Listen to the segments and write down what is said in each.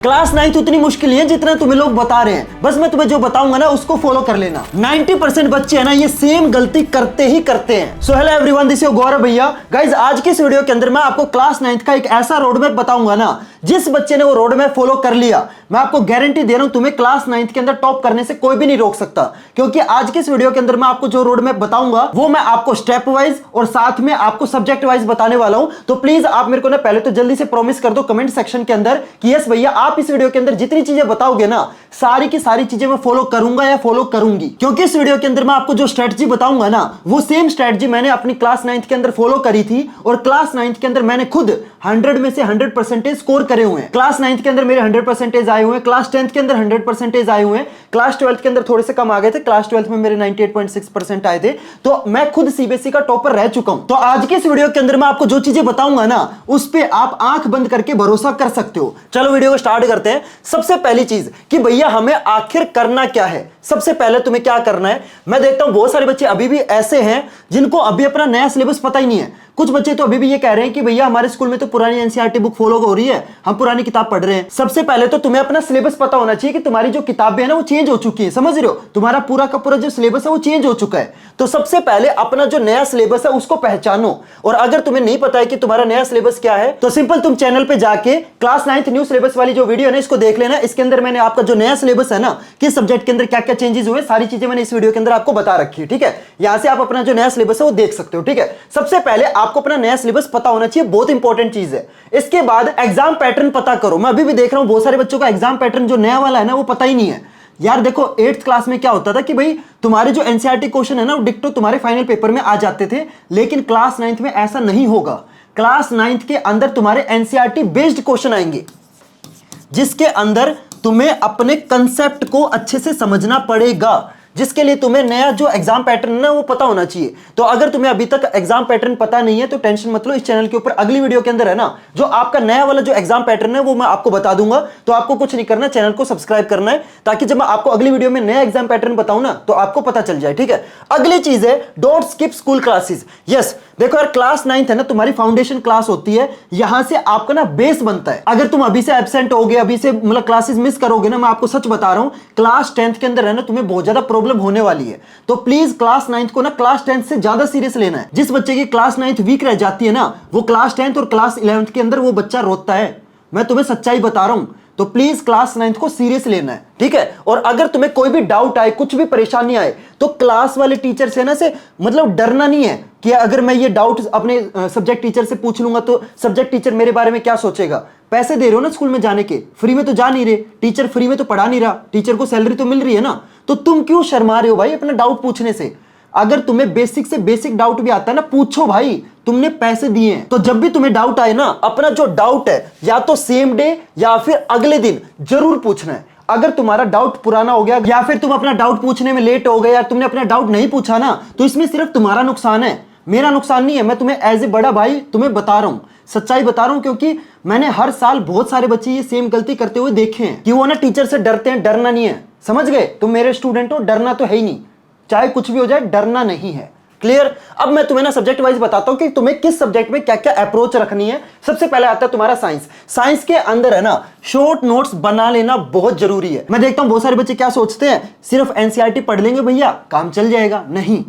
Class 9 उतनी मुश्किल है जितना तुम्हें लोग बता रहे हैं। बस मैं तुम्हें जो बताऊंगा ना उसको फॉलो कर लेना। 90% बच्चे है ना ये सेम गलती करते ही करते हैं। So hello everyone, this is Gaurav भैया। गाइज आज की इस वीडियो के अंदर मैं आपको क्लास 9 का एक ऐसा रोड मैप बताऊंगा ना, जिस बच्चे ने वो रोड मैप फॉलो कर लिया, मैं आपको गारंटी दे रहा हूं तुम्हें क्लास 9 के अंदर टॉप करने से कोई भी नहीं रोक सकता। क्योंकि आज की इस वीडियो के अंदर मैं आपको जो रोड मैप बताऊंगा वो मैं आपको स्टेप वाइज और साथ में आपको सब्जेक्ट वाइज बताने वाला हूं। तो प्लीज आप मेरे को ना पहले तो जल्दी से प्रॉमिस कर दो कमेंट सेक्शन के अंदर कि यस भैया आप इस वीडियो के अंदर जितनी चीजें बताओगे ना सारी की सारी चीजें मैं फॉलो करूंगा या फॉलो करूंगी। क्योंकि इस वीडियो के अंदर मैं आपको जो स्ट्रेटजी बताऊंगा ना वो सेम स्ट्रेटजी मैंने अपनी क्लास 9 के अंदर फॉलो करी थी और क्लास 9 के अंदर मैंने खुद 100 में से 100% स्कोर करे हुए हैं। क्लास 9 के अंदर मेरे 100% आए हुए हैं, क्लास 10th के अंदर 100% आए हुए हैं, क्लास 12th के अंदर थोड़े से कम आ गए थे, क्लास 12th में मेरे 98.6% आए थे। तो मैं खुद सीबीएसई का टॉपर रह चुका हूं। तो आज के इस वीडियो के अंदर मैं आपको जो चीजें बताऊंगा ना उस पे आप आंख बंद करके भरोसा कर सकते हो। चलो वीडियो को स्टार्ट करते हैं। सबसे पहली चीज कि भैया हमें आखिर करना क्या है। सबसे पहले तुम्हें क्या करना है, मैं देखता हूं बहुत सारे बच्चे अभी भी ऐसे हैं जिनको अभी अपना नया सिलेबस पता ही नहीं है। कुछ बच्चे तो अभी भी ये कह रहे हैं कि भैया हमारे स्कूल में तो पुरानी एनसीईआरटी बुक फॉलो हो रही है, हम पुरानी किताब पढ़ रहे हैं। सबसे पहले तो तुम्हें अपना सिलेबस पता होना चाहिए कि तुम्हारी जो किताबें हैं ना वो चेंज हो चुकी है। समझ रहे हो, तुम्हारा पूरा का पूरा जो सिलेबस है वो चेंज हो चुका है। तो सबसे पहले अपना जो नया सिलेबस है उसको पहचानो। और अगर तुम्हें नहीं पता है कि तुम्हारा नया सिलेबस क्या है तो सिंपल तुम चैनल पे जाके क्लास 9 न्यू सिलेबस वाली जो वीडियो है ना इसको देख लेना। इसके अंदर मैंने आपका जो नया सिलेबस है ना किस सब्जेक्ट के अंदर क्या क्या चेंजेस हुए सारी चीजें मैंने इस वीडियो के अंदर आपको बता रखी है। ठीक है, यहां से आप अपना जो नया सिलेबस है वो देख सकते हो। ठीक है, सबसे पहले आपको अपना नया सिलेबस पता होना चाहिए, बहुत इंपॉर्टेंट चीज है। इसके बाद एग्जाम पैटर्न पता करो। मैं अभी भी देख रहा हूं बहुत सारे बच्चों का एग्जाम पैटर्न जो नया वाला है ना वो पता ही नहीं है। यार देखो 8th क्लास में क्या होता था कि भाई तुम्हारे जो एनसीईआरटी क्वेश्चन है ना वो डिक्टो तुम्हारे फाइनल पेपर में आ जाते थे, लेकिन क्लास 9 में ऐसा नहीं होगा। क्लास 9 के अंदर तुम्हारे एनसीईआरटी बेस्ड क्वेश्चन आएंगे जिसके अंदर तुम्हें अपने कंसेप्ट को अच्छे से समझना पड़ेगा, जिसके लिए तुम्हें नया जो एग्जाम पैटर्न है ना वो पता होना चाहिए। तो अगर तुम्हें अभी तक एग्जाम पैटर्न पता नहीं है तो टेंशन मत लो, इस चैनल के ऊपर अगली वीडियो के अंदर है ना जो आपका नया वाला जो एग्जाम पैटर्न है वो मैं आपको बता दूंगा। तो आपको कुछ नहीं करना, चैनल को सब्सक्राइब करना है ताकि जब मैं आपको अगली वीडियो में नया एग्जाम पैटर्न बताऊं ना तो आपको पता चल जाए। ठीक है, अगली चीज है don't skip school classes. Yes देखो यार क्लास 9 है ना तुम्हारी फाउंडेशन क्लास होती है, यहां से आपका ना बेस बनता है। अगर तुम अभी से एब्सेंट हो गए, अभी से मतलब क्लासेस मिस करोगे ना, मैं आपको सच बता रहा हूं क्लास 10th के अंदर है ना तुम्हें बहुत ज्यादा प्रॉब्लम होने वाली है। तो प्लीज क्लास 9 को ना क्लास 10th से ज्यादा सीरियस लेना है। जिस बच्चे की क्लास 9 वीक रह जाती है ना वो क्लास 10th और क्लास 11th के अंदर वो बच्चा रोता है। मैं तुम्हें सच्चाई बता रहा हूं। तो प्लीज क्लास 9 को सीरियस लेना है। ठीक है, और अगर तुम्हें कोई भी डाउट आए, कुछ भी परेशानी आए तो क्लास वाले टीचर से ना से मतलब डरना नहीं है कि अगर मैं ये डाउट अपने सब्जेक्ट टीचर से पूछ लूंगा तो सब्जेक्ट टीचर मेरे बारे में क्या सोचेगा। पैसे दे रहे हो ना स्कूल में जाने के, फ्री में तो जा नहीं रहे, टीचर फ्री में तो पढ़ा नहीं रहा, टीचर को सैलरी तो मिल रही है ना, तो तुम क्यों शर्मा रहे हो भाई अपना डाउट पूछने से। अगर तुम्हें बेसिक से बेसिक डाउट भी आता है ना पूछो भाई, तुमने पैसे दिए हैं। तो जब भी तुम्हें डाउट आए ना अपना जो डाउट है या तो सेम डे या फिर अगले दिन जरूर पूछना है। अगर तुम्हारा डाउट पुराना हो गया या फिर तुम अपना डाउट पूछने में लेट हो गए या तुमने अपना डाउट नहीं पूछा ना तो इसमें सिर्फ तुम्हारा नुकसान है, मेरा नुकसान नहीं है। मैं तुम्हें एज ए बड़ा भाई तुम्हें बता रहा हूं, सच्चाई बता रहा हूं, क्योंकि मैंने हर साल बहुत सारे बच्चे ये सेम गलती करते हुए देखे हैं कि वो ना टीचर से डरते हैं। डरना नहीं है, समझ गए, तुम मेरे स्टूडेंट हो, डरना तो है ही नहीं, चाहे कुछ भी हो जाए डरना नहीं है। क्लियर। अब मैं तुम्हें ना सब्जेक्ट वाइज बताता हूं कि तुम्हें किस सब्जेक्ट में क्या क्या अप्रोच रखनी है। सबसे पहले आता है तुम्हारा साइंस। साइंस के अंदर है ना शॉर्ट नोट्स बना लेना बहुत जरूरी है। मैं देखता हूं बहुत सारे बच्चे क्या सोचते हैं सिर्फ एनसीईआरटी पढ़ लेंगे भैया काम चल जाएगा। नहीं,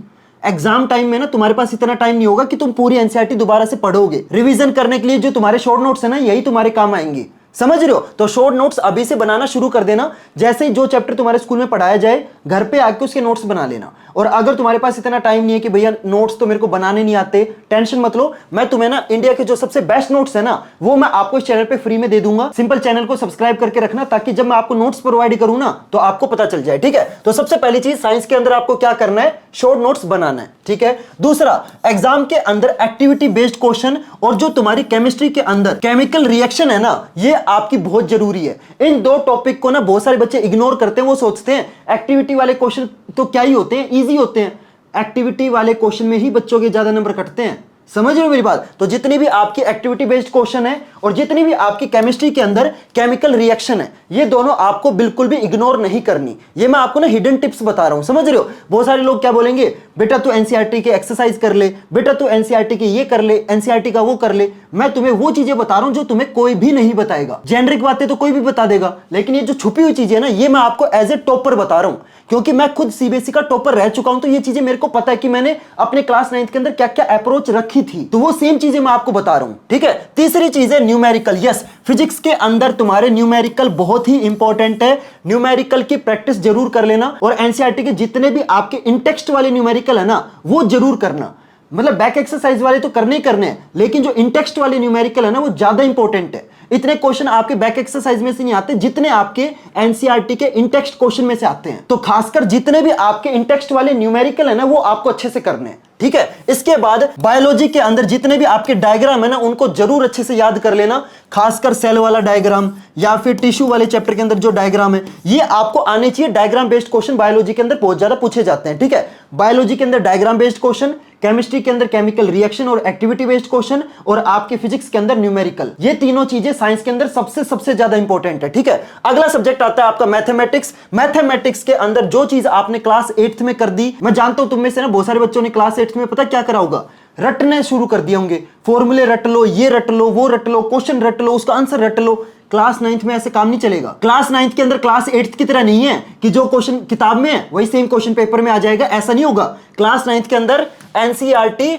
एग्जाम टाइम में ना तुम्हारे पास इतना टाइम नहीं होगा कि तुम पूरी एनसीईआरटी दोबारा से पढ़ोगे। रिवीजन करने के लिए जो तुम्हारे शॉर्ट नोट्स है ना यही तुम्हारे काम आएंगे, समझ रहे हो। तो शॉर्ट नोट्स अभी से बनाना शुरू कर देना। जैसे ही जो चैप्टर तुम्हारे स्कूल में पढ़ाया जाए घर पे आके उसके नोट्स बना लेना। और अगर तुम्हारे पास इतना टाइम नहीं है कि भैया नोट्स तो मेरे को बनाने नहीं आते, टेंशन मत लो, मैं तुम्हें ना इंडिया के जो सबसे बेस्ट नोट्स है ना वो मैं आपको इस चैनल पे फ्री में दे दूंगा। सिंपल चैनल को सब्सक्राइब करके रखना ताकि जब मैं आपको नोट्स प्रोवाइड करूं ना तो आपको पता चल जाए। ठीक है, तो सबसे पहली चीज साइंस के अंदर आपको क्या करना है, शॉर्ट नोट्स बनाना है। ठीक है, दूसरा एग्जाम के अंदर एक्टिविटी बेस्ड क्वेश्चन और जो तुम्हारी केमिस्ट्री के अंदर केमिकल रिएक्शन है ना ये आपकी बहुत जरूरी है। इन दो टॉपिक को ना बहुत सारे बच्चे इग्नोर करते हैं, वो सोचते हैं एक्टिविटी वाले क्वेश्चन तो क्या ही होते हैं, इजी होते हैं। एक्टिविटी वाले क्वेश्चन में ही बच्चों के ज्यादा नंबर कटते हैं। समझ रहे हो मेरी बात? तो जितनी भी आपकी एक्टिविटी बेस्ड क्वेश्चन है और जितनी भी आपकी केमिस्ट्री के अंदर केमिकल रिएक्शन है, ये दोनों आपको बिल्कुल भी इग्नोर नहीं करनी। ये मैं आपको ना हिडन टिप्स बता रहा हूं, समझ रहे हो? बहुत सारे लोग क्या बोलेंगे, बेटा तू एनसीईआरटी के एक्सरसाइज कर ले, बेटा तू एनसीईआरटी के ये कर ले, एनसीईआरटी का वो कर ले। मैं तुम्हें वो चीजें बता रहा हूं जो तुम्हें कोई भी नहीं बताएगा। जेनरिक बातें तो कोई भी बता देगा, लेकिन ये जो छुपी हुई चीजें है ना, ये मैं आपको एज ए टॉपर बता रहा हूं, क्योंकि मैं खुद सीबीएसई का टॉपर रह चुका हूं। तो ये चीजें मेरे को पता है कि मैंने अपने क्लास 9th के अंदर क्या क्या अप्रोच रखी थी, तो वो सेम चीजें मैं आपको बता रहा हूं। ठीक है, तीसरी चीज है न्यूमेरिकल। यस, फिजिक्स के अंदर तुम्हारे न्यूमेरिकल बहुत ही इंपॉर्टेंट है। न्यूमेरिकल की प्रैक्टिस जरूर कर लेना, और एनसीईआरटी के जितने भी आपके इंटेक्स्ट वाले न्यूमेरिकल है ना, वो जरूर करना। मतलब बैक एक्सरसाइज वाले तो करने ही करने हैं, लेकिन जो इंटेक्स्ट वाले न्यूमेरिकल है ना, वो ज्यादा इंपॉर्टेंट है। इतने क्वेश्चन आपके बैक एक्सरसाइज में से नहीं आते जितने आपके एनसीईआरटी के इंटेक्स्ट क्वेश्चन में से आते हैं। तो खासकर जितने भी आपके इंटेक्स्ट वाले न्यूमेरिकल है ना, वो आपको अच्छे से करने हैं। ठीक है, इसके बाद बायोलॉजी के अंदर जितने भी आपके डायग्राम है ना, उनको जरूर अच्छे से याद कर लेना। खासकर सेल वाला डायग्राम या फिर टिश्यू वाले चैप्टर के अंदर जो डायग्राम है, ये आपको आने चाहिए। डायग्राम बेस्ड क्वेश्चन बायोलॉजी के अंदर बहुत ज्यादा पूछे जाते हैं। ठीक है, बायोलॉजी के अंदर डायग्राम बेस्ड क्वेश्चन, केमिस्ट्री के अंदर केमिकल रिएक्शन और एक्टिविटी बेस्ड क्वेश्चन, और आपके फिजिक्स के अंदर न्यूमेरिकल। ये तीनों चीजें साइंस के अंदर सबसे ज्यादा इंपॉर्टेंट है। ठीक है, अगला सब्जेक्ट आता है आपका मैथमेटिक्स। मैथमेटिक्स के अंदर जो चीज आपने क्लास 8th में कर दी, मैं जानता हूं तुम में से ना बहुत सारे बच्चों ने क्लास 8th में पता क्या करा होगा, रटने शुरू कर दिए होंगे। फॉर्मूले रट लो, ये रट लो, वो रट लो, क्वेश्चन रट लो, उसका आंसर रट लो। क्लास 9th में ऐसे काम नहीं चलेगा। क्लास 9th के अंदर क्लास 8th की तरह नहीं है कि जो क्वेश्चन किताब में है वही सेम क्वेश्चन पेपर में आ जाएगा, ऐसा नहीं होगा। क्लास 9th के अंदर एनसीईआरटी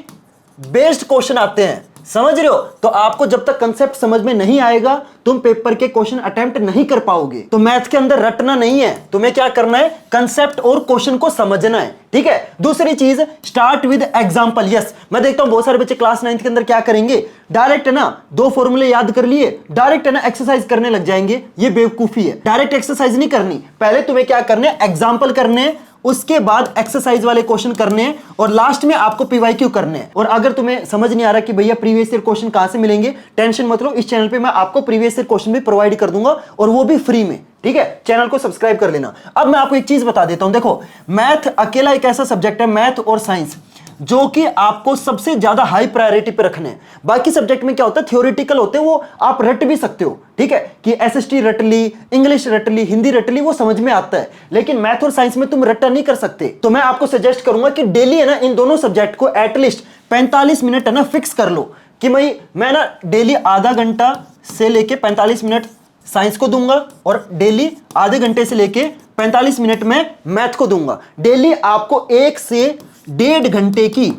बेस्ड क्वेश्चन आते हैं, समझ रहे हो? तो आपको जब तक कंसेप्ट समझ में नहीं आएगा, तुम पेपर के क्वेश्चन अटेम्प्ट नहीं कर पाओगे। तो मैथ के अंदर रटना नहीं है, तुम्हें क्या करना है, कंसेप्ट और क्वेश्चन को समझना है। ठीक है, दूसरी चीज, स्टार्ट विद एग्जांपल। यस, मैं देखता हूं बहुत सारे बच्चे क्लास 9th के अंदर क्या करेंगे, डायरेक्ट है ना 2 फॉर्मूले याद कर लिए, डायरेक्ट है ना एक्सरसाइज करने लग जाएंगे। ये बेवकूफी है, डायरेक्ट एक्सरसाइज नहीं करनी। पहले तुम्हें क्या करने, एग्जाम्पल करने, उसके बाद एक्सरसाइज वाले क्वेश्चन करने हैं, और लास्ट में आपको पीवाईक्यू करने हैं। और अगर तुम्हें समझ नहीं आ रहा कि भैया प्रीवियस ईयर क्वेश्चन कहां से मिलेंगे, टेंशन मत लो, इस चैनल पे मैं आपको प्रीवियस ईयर क्वेश्चन भी प्रोवाइड कर दूंगा, और वो भी फ्री में। ठीक है, चैनल को सब्सक्राइब कर लेना। अब मैं आपको एक चीज बता देता हूं, देखो मैथ अकेला एक ऐसा सब्जेक्ट है, मैथ और साइंस, जो कि आपको सबसे ज्यादा हाई प्रायोरिटी पे रखने हैं। बाकी सब्जेक्ट में क्या होता है, थ्योरेटिकल होते हैं, वो आप रट भी सकते हो। ठीक है, कि एसएसटी रट ली, इंग्लिश रट ली, हिंदी रट ली, वो समझ में आता है। लेकिन मैथ और साइंस में तुम रट्टा नहीं कर सकते। तो मैं आपको सजेस्ट करूंगा कि डेली है ना इन दोनों सब्जेक्ट को एटलीस्ट 45 मिनट है ना फिक्स कर लो, कि मैं ना डेली आधा घंटा से लेके 45 मिनट साइंस को दूंगा, और डेली आधे घंटे से लेके 45 मिनट में मैथ को दूंगा। डेली आपको 1 से 1.5 घंटे की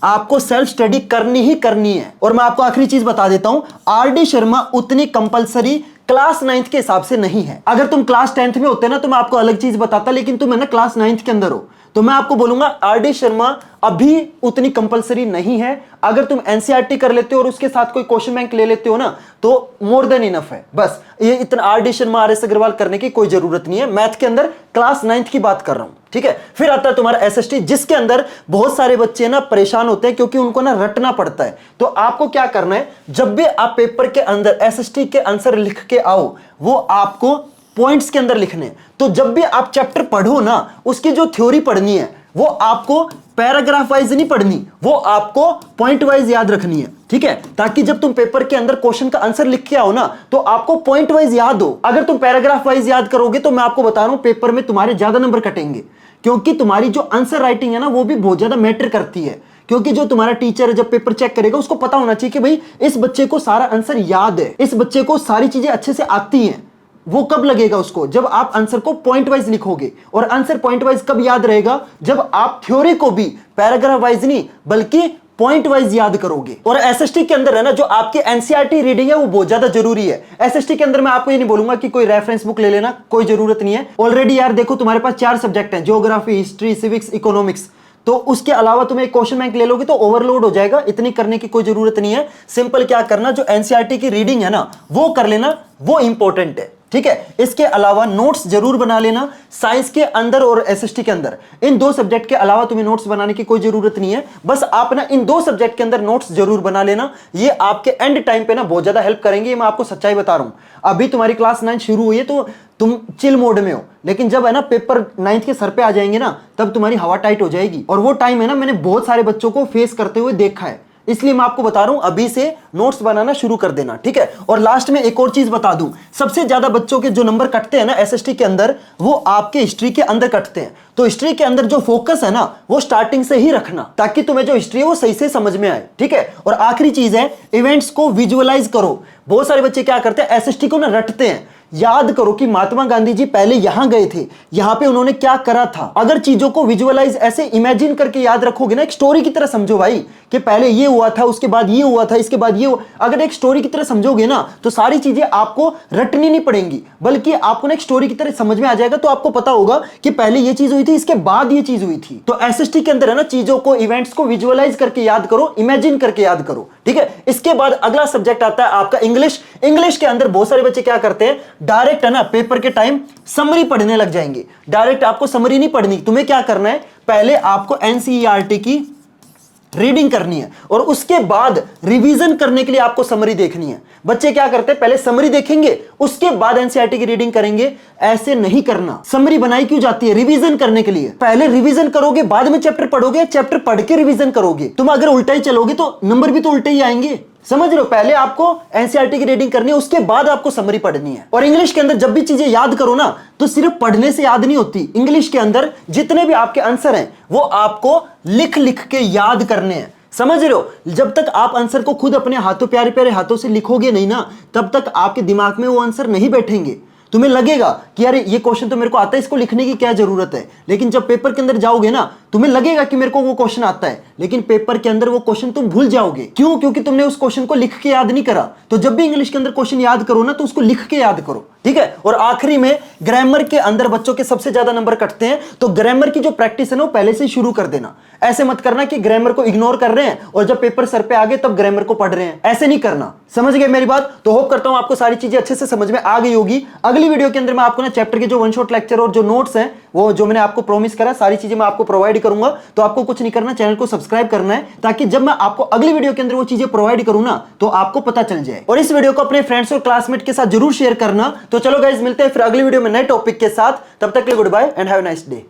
आपको सेल्फ स्टडी करनी ही करनी है। और मैं आपको आखिरी चीज बता देता हूं, आरडी शर्मा उतनी कंपलसरी क्लास 9th के हिसाब से नहीं है। अगर तुम क्लास 10th में होते ना तो मैं आपको अलग चीज बताता, लेकिन तुम है ना क्लास 9th के अंदर हो, तो मैं आपको बोलूंगा आरडी शर्मा अभी उतनी कंपलसरी नहीं है। अगर तुम एनसीईआरटी कर लेते हो और उसके साथ कोई क्वेश्चन बैंक ले लेते हो ना, तो मोर देन इनफ है। बस ये इतना आरडी शर्मा, आरएस अग्रवाल करने की कोई जरूरत नहीं है। मैथ के अंदर क्लास 9th की बात कर रहा हूं। ठीक है, फिर आता है तुम्हारा एसएसटी, जिसके अंदर बहुत सारे बच्चे ना परेशान होते हैं, क्योंकि उनको ना रटना पड़ता है। तो आपको क्या करना है, जब भी आप पेपर के अंदर एसएसटी के आंसर लिख के आओ, वो आपको पॉइंट्स के अंदर लिखने। तो जब भी आप चैप्टर पढ़ो ना, उसकी जो थ्योरी पढ़नी है वो आपको पैराग्राफ वाइज नहीं पढ़नी, वो आपको पॉइंट वाइज याद रखनी है। ठीक है, ताकि जब तुम पेपर के अंदर क्वेश्चन का आंसर लिख के आओ ना, तो आपको पॉइंट वाइज याद हो। अगर तुम पैराग्राफ वाइज याद करोगे तो मैं आपको बता रहा हूं पेपर में तुम्हारे ज्यादा नंबर कटेंगे, क्योंकि तुम्हारी जो आंसर राइटिंग है ना, वो भी बहुत ज्यादा मैटर करती है। क्योंकि जो तुम्हारा टीचर है जब पेपर चेक करेगा, उसको पता होना चाहिए कि भाई इस बच्चे को सारा आंसर याद है, इस बच्चे को सारी चीजें अच्छे से आती हैं। वो कब लगेगा उसको, जब आप आंसर को पॉइंट वाइज लिखोगे। और आंसर पॉइंट वाइज कब याद रहेगा, जब आप थ्योरी को भी पैराग्राफ वाइज नहीं बल्कि पॉइंट वाइज याद करोगे। और एसएसटी के अंदर है ना, जो आपकी एनसीईआरटी रीडिंग है वो बहुत ज्यादा जरूरी है। एसएसटी के अंदर मैं आपको ये नहीं बोलूंगा कि कोई रेफरेंस बुक ले लेना, कोई जरूरत नहीं है। ऑलरेडी यार देखो तुम्हारे पास 4 सब्जेक्ट हैं, ज्योग्राफी, हिस्ट्री, सिविक्स, इकोनॉमिक्स। तो उसके अलावा तुम एक क्वेश्चन बैंक ले लोगे तो ओवरलोड हो जाएगा, इतनी करने की कोई जरूरत नहीं है। सिंपल क्या करना, जो एनसीईआरटी की रीडिंग है ना वो कर लेना, वो इंपॉर्टेंट है। ठीक है, इसके अलावा नोट्स जरूर बना लेना। साइंस के अंदर और एसएसटी के अंदर इन 2 सब्जेक्ट के अलावा तुम्हें नोट्स बनाने की कोई जरूरत नहीं है। बस आप ना इन 2 सब्जेक्ट के अंदर नोट्स जरूर बना लेना, ये आपके एंड टाइम पे ना बहुत ज्यादा हेल्प करेंगे। ये मैं आपको सच्चाई बता रहा हूं। अभी तुम्हारी क्लास 9 शुरू हुई है, तो तुम चिल मोड में हो, लेकिन जब है ना पेपर 9th के सर पे आ जाएंगे ना, तब तुम्हारी हवा टाइट हो जाएगी। और वो टाइम है ना, मैंने बहुत सारे बच्चों को फेस करते हुए देखा है, इसलिए मैं आपको बता रहा हूं अभी से नोट्स बनाना शुरू कर देना, ठीक है। और लास्ट में एक और चीज बता दूं, सबसे ज्यादा बच्चों के जो नंबर कटते हैं ना एसएसटी के अंदर, वो आपके हिस्ट्री के अंदर कटते हैं। तो हिस्ट्री के अंदर जो फोकस है ना, वो स्टार्टिंग से ही रखना, ताकि तुम्हें जो हिस्ट्री है वो सही से समझ में आए, ठीक है। और आखिरी चीज है, इवेंट्स को विजुअलाइज करो। बहुत सारे बच्चे क्या करते हैं, एसएसटी को ना रटते हैं। याद करो कि महात्मा गांधी जी पहले यहां गए थे, यहां पे उन्होंने क्या करा था। अगर चीजों को विजुअलाइज ऐसे इमेजिन करके याद रखोगे ना, एक स्टोरी की तरह समझो भाई, कि पहले ये हुआ था, उसके बाद ये हुआ था, इसके बाद ये हुआ। अगर एक स्टोरी की तरह समझोगे ना, तो सारी चीजें आपको रटनी नहीं पड़ेंगी, बल्कि आपको ना एक स्टोरी की तरह समझ में आ जाएगा। तो आपको पता होगा कि पहले ये चीज हुई थी, इसके बाद ये चीज हुई थी। तो एसएसटी के अंदर है ना, चीजों को, इवेंट्स को विजुअलाइज करके याद करो, इमेजिन करके याद करो, ठीक है। इसके बाद अगला सब्जेक्ट आता है आपका इंग्लिश। इंग्लिश के अंदर बहुत सारे बच्चे क्या करते हैं, डायरेक्ट है ना पेपर के टाइम समरी पढ़ने लग जाएंगे। डायरेक्ट आपको समरी नहीं पढ़नी, तुम्हें क्या करना है, पहले आपको एनसीईआरटी की रीडिंग करनी है, और उसके बाद रिवीजन करने के लिए आपको समरी देखनी है। बच्चे क्या करते हैं, पहले समरी देखेंगे, उसके बाद एनसीईआरटी की रीडिंग करेंगे। ऐसे नहीं करना। समरी बनाई क्यों जाती है, रिवीजन करने के लिए। पहले रिवीजन करोगे, बाद में चैप्टर पढ़ोगे, चैप्टर पढ़ के रिवीजन करोगे। तुम अगर उल्टा ही चलोगे तो नंबर भी तो उल्टे ही आएंगे, समझ रहे हो। पहले आपको एनसीईआरटी की रीडिंग करनी है, उसके बाद आपको समरी पढ़नी है। और इंग्लिश के अंदर जब भी चीजें याद करो ना, तो सिर्फ पढ़ने से याद नहीं होती। इंग्लिश के अंदर जितने भी आपके आंसर हैं, वो आपको लिख लिख के याद करने हैं, समझ रहे हो। जब तक आप आंसर को खुद अपने हाथों, प्यारे प्यारे हाथों से लिखोगे नहीं ना, तब तक आपके दिमाग में वो आंसर नहीं बैठेंगे। तुम्हें लगेगा कि यार ये क्वेश्चन तो मेरे को आता है, इसको लिखने की क्या जरूरत है। लेकिन जब पेपर के अंदर जाओगे ना, तुम्हें लगेगा कि मेरे को वो क्वेश्चन आता है, लेकिन पेपर के अंदर वो क्वेश्चन तुम भूल जाओगे। क्यों? क्योंकि तुमने उस क्वेश्चन को लिख के याद नहीं करा। तो जब भी इंग्लिश के अंदर क्वेश्चन याद करो ना, तो उसको लिख के याद करो, ठीक है। और आखिरी में ग्रामर के अंदर बच्चों के सबसे ज्यादा नंबर कटते हैं, तो ग्रामर की जो प्रैक्टिस है ना, वो पहले से शुरू कर देना। ऐसे मत करना कि ग्रामर को इग्नोर कर रहे हैं और जब पेपर सर पे आ गए तब ग्रामर को पढ़ रहे हैं, ऐसे नहीं करना। समझ गए मेरी बात? तो होप करता हूं आपको सारी चीजें अच्छे से समझ में आ गई होगी। अगली वीडियो के अंदर मैं आपको ना चैप्टर के जो वन शॉट लेक्चर और जो नोट्स हैं, वो जो मैंने आपको प्रॉमिस करा, सारी चीजें मैं आपको प्रोवाइड करूंगा। तो आपको कुछ नहीं करना, चैनल को सब्सक्राइब करना है, ताकि जब मैं आपको अगली वीडियो के अंदर वो चीजें प्रोवाइड करूं ना, तो आपको पता चल जाए। और इस वीडियो को अपने फ्रेंड्स और क्लासमेट के साथ जरूर शेयर करना। तो चलो गाइस, मिलते हैं फिर अगली वीडियो में नए टॉपिक के साथ। तब तक के लिए goodbye and have a nice day.